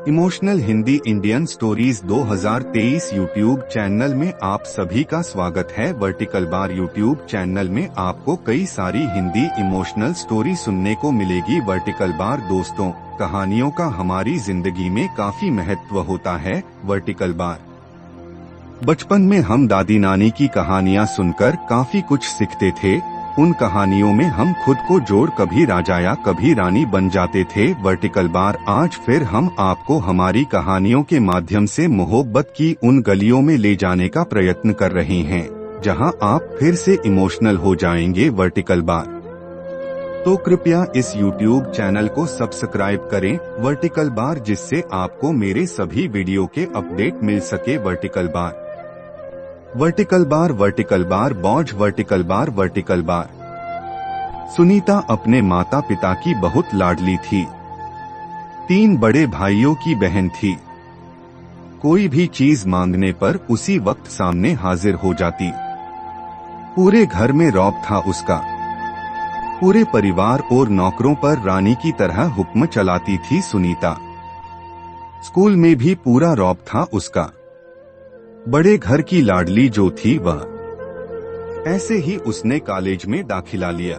Emotional Hindi Indian stories 2023 YouTube channel में आप सभी का स्वागत है। वर्टिकल बार यूट्यूब चैनल में आपको कई सारी हिंदी इमोशनल स्टोरी सुनने को मिलेगी। वर्टिकल बार दोस्तों, कहानियों का हमारी जिंदगी में काफी महत्व होता है। वर्टिकल बार बचपन में हम दादी नानी की कहानियाँ सुनकर काफी कुछ सीखते थे। उन कहानियों में हम खुद को जोड़ कभी राजा या कभी रानी बन जाते थे। वर्टिकल बार आज फिर हम आपको हमारी कहानियों के माध्यम से मोहब्बत की उन गलियों में ले जाने का प्रयत्न कर रहे हैं जहां आप फिर से इमोशनल हो जाएंगे। वर्टिकल बार तो कृपया इस YouTube चैनल को सब्सक्राइब करें वर्टिकल बार, जिससे आपको मेरे सभी वीडियो के अपडेट मिल सके। वर्टिकल बार बौज वर्टिकल बार। सुनीता अपने माता पिता की बहुत लाडली थी। 3 बड़े भाइयों की बहन थी। कोई भी चीज मांगने पर उसी वक्त सामने हाजिर हो जाती। पूरे घर में रौब था उसका। पूरे परिवार और नौकरों पर रानी की तरह हुक्म चलाती थी सुनीता। स्कूल में भी पूरा रौब था उसका। बड़े घर की लाडली जो थी वह। ऐसे ही उसने कॉलेज में दाखिला लिया।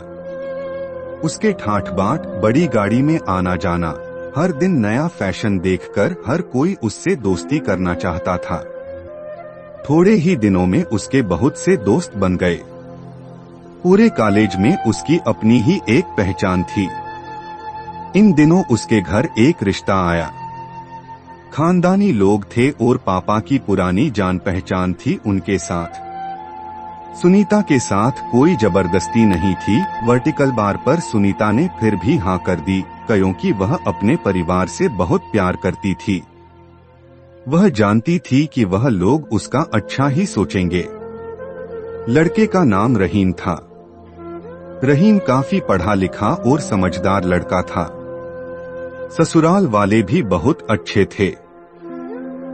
उसके ठाठ बाट, बड़ी गाड़ी में आना जाना, हर दिन नया फैशन देखकर हर कोई उससे दोस्ती करना चाहता था। थोड़े ही दिनों में उसके बहुत से दोस्त बन गए। पूरे कॉलेज में उसकी अपनी ही एक पहचान थी। इन दिनों उसके घर एक रिश्ता आया। खानदानी लोग थे और पापा की पुरानी जान पहचान थी उनके साथ। सुनीता के साथ कोई जबरदस्ती नहीं थी। वर्टिकल बार पर सुनीता ने फिर भी हाँ कर दी, क्योंकि वह अपने परिवार से बहुत प्यार करती थी। वह जानती थी कि वह लोग उसका अच्छा ही सोचेंगे। लड़के का नाम रहीम था। रहीम काफी पढ़ा लिखा और समझदार लड़का था। ससुराल वाले भी बहुत अच्छे थे।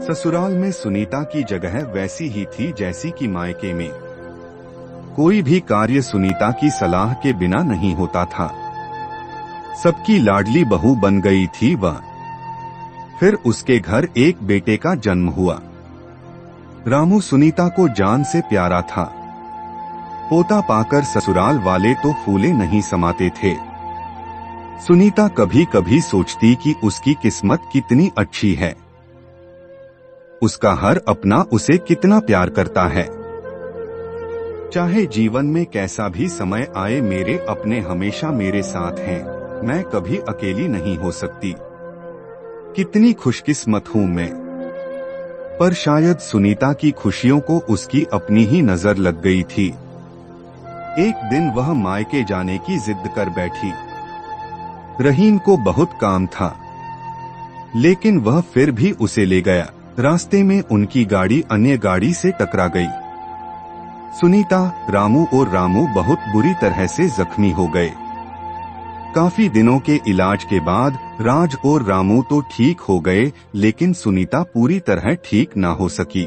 ससुराल में सुनीता की जगह वैसी ही थी जैसी कि मायके में। कोई भी कार्य सुनीता की सलाह के बिना नहीं होता था। सबकी लाडली बहू बन गई थी वह। फिर उसके घर एक बेटे का जन्म हुआ। रामू सुनीता को जान से प्यारा था। पोता पाकर ससुराल वाले तो फूले नहीं समाते थे। सुनीता कभी कभी सोचती कि उसकी किस्मत कितनी अच्छी है। उसका हर अपना उसे कितना प्यार करता है। चाहे जीवन में कैसा भी समय आए, मेरे अपने हमेशा मेरे साथ हैं। मैं कभी अकेली नहीं हो सकती। कितनी खुशकिस्मत हूँ मैं। पर शायद सुनीता की खुशियों को उसकी अपनी ही नजर लग गई थी। एक दिन वह मायके जाने की जिद कर बैठी। रहीम को बहुत काम था, लेकिन वह फिर भी उसे ले गया। रास्ते में उनकी गाड़ी अन्य गाड़ी से टकरा गई। सुनीता, रामू और रामू बहुत बुरी तरह से जख्मी हो गए। काफी दिनों के इलाज के बाद राज और रामू तो ठीक हो गए, लेकिन सुनीता पूरी तरह ठीक ना हो सकी।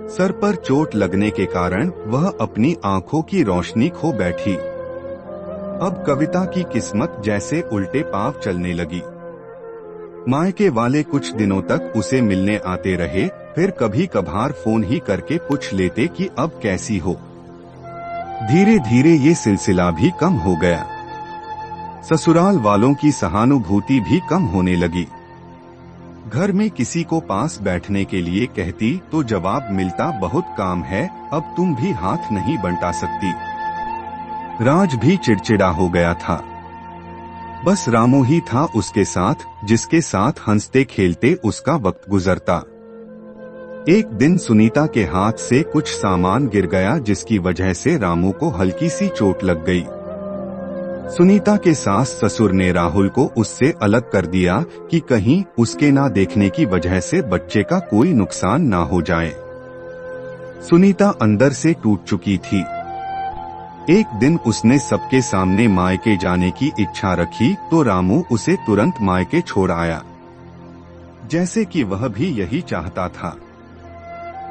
सर पर चोट लगने के कारण वह अपनी आंखों की रोशनी खो बैठी। अब कविता की किस्मत जैसे उल्टे पांव चलने लगी। मायके वाले कुछ दिनों तक उसे मिलने आते रहे, फिर कभी कभार फोन ही करके पूछ लेते कि अब कैसी हो। धीरे धीरे ये सिलसिला भी कम हो गया। ससुराल वालों की सहानुभूति भी कम होने लगी। घर में किसी को पास बैठने के लिए कहती तो जवाब मिलता, बहुत काम है, अब तुम भी हाथ नहीं बंटा सकती। राज भी चिड़चिड़ा हो गया था। बस रामू ही था उसके साथ, जिसके साथ हंसते खेलते उसका वक्त गुजरता। एक दिन सुनीता के हाथ से कुछ सामान गिर गया, जिसकी वजह से रामू को हल्की सी चोट लग गई। सुनीता के सास ससुर ने राहुल को उससे अलग कर दिया कि कहीं उसके ना देखने की वजह से बच्चे का कोई नुकसान ना हो जाए। सुनीता अंदर से टूट चुकी थी। एक दिन उसने सबके सामने मायके जाने की इच्छा रखी तो रामू उसे तुरंत मायके छोड़ आया, जैसे कि वह भी यही चाहता था।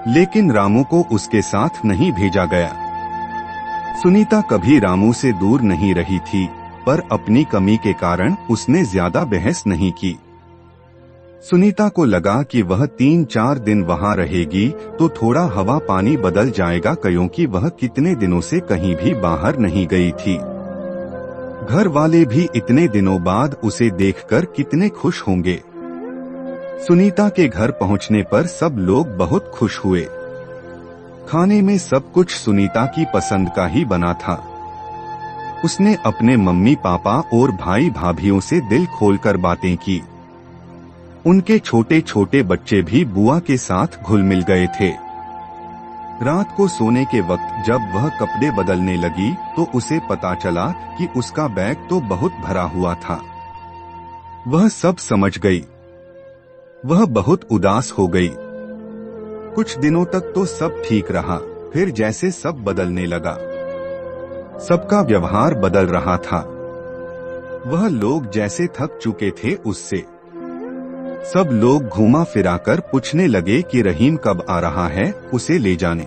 लेकिन रामू को उसके साथ नहीं भेजा गया। सुनीता कभी रामू से दूर नहीं रही थी, पर अपनी कमी के कारण उसने ज्यादा बहस नहीं की। सुनीता को लगा कि वह 3-4 दिन वहां रहेगी तो थोड़ा हवा पानी बदल जाएगा, क्योंकि वह कितने दिनों से कहीं भी बाहर नहीं गई थी। घर वाले भी इतने दिनों बाद उसे देखकर कितने खुश होंगे। सुनीता के घर पहुंचने पर सब लोग बहुत खुश हुए। खाने में सब कुछ सुनीता की पसंद का ही बना था। उसने अपने मम्मी पापा और भाई भाभीओं से दिल खोलकर बातें की। उनके छोटे छोटे बच्चे भी बुआ के साथ घुल मिल गए थे। रात को सोने के वक्त जब वह कपड़े बदलने लगी तो उसे पता चला कि उसका बैग तो बहुत भरा हुआ था। वह सब समझ गई। वह बहुत उदास हो गई। कुछ दिनों तक तो सब ठीक रहा, फिर जैसे सब बदलने लगा। सबका व्यवहार बदल रहा था। वह लोग जैसे थक चुके थे उससे। सब लोग घुमा फिराकर पूछने लगे कि रहीम कब आ रहा है, उसे ले जाने।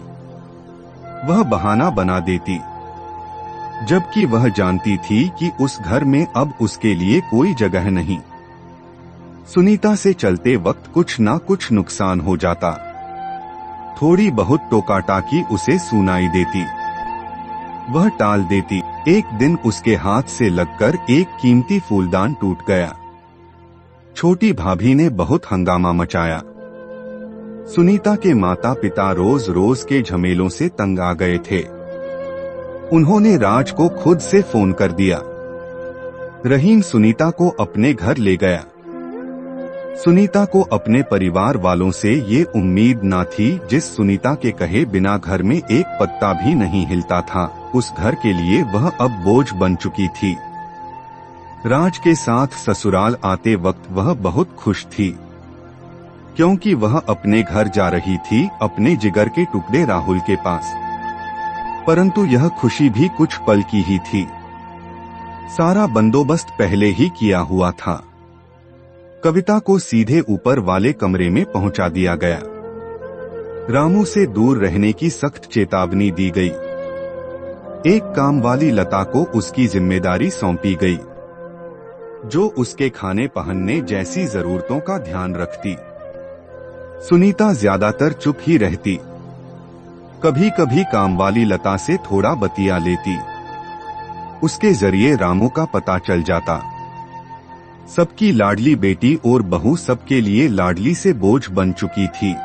वह बहाना बना देती, जबकि वह जानती थी कि उस घर में अब उसके लिए कोई जगह नहीं। सुनीता से चलते वक्त कुछ ना कुछ नुकसान हो जाता। थोड़ी बहुत टोकाटाकी उसे सुनाई देती। वह टाल देती। एक दिन उसके हाथ से लगकर एक कीमती फूलदान टूट गया। छोटी भाभी ने बहुत हंगामा मचाया। सुनीता के माता पिता रोज रोज के झमेलों से तंग आ गए थे। उन्होंने राज को खुद से फोन कर दिया। रहीम सुनीता को अपने घर ले गया। सुनीता को अपने परिवार वालों से ये उम्मीद न थी। जिस सुनीता के कहे बिना घर में एक पत्ता भी नहीं हिलता था, उस घर के लिए वह अब बोझ बन चुकी थी। राज के साथ ससुराल आते वक्त वह बहुत खुश थी, क्योंकि वह अपने घर जा रही थी, अपने जिगर के टुकड़े राहुल के पास। परंतु यह खुशी भी कुछ पल की ही थी। सारा बंदोबस्त पहले ही किया हुआ था। कविता को सीधे ऊपर वाले कमरे में पहुंचा दिया गया। रामू से दूर रहने की सख्त चेतावनी दी गई। एक कामवाली लता को उसकी जिम्मेदारी सौंपी गई, जो उसके खाने पहनने जैसी जरूरतों का ध्यान रखती। सुनीता ज्यादातर चुप ही रहती। कभी कभी कामवाली लता से थोड़ा बतिया लेती। उसके जरिए रामू का पता चल जाता। सबकी लाडली बेटी और बहू सबके लिए लाडली से बोझ बन चुकी थी।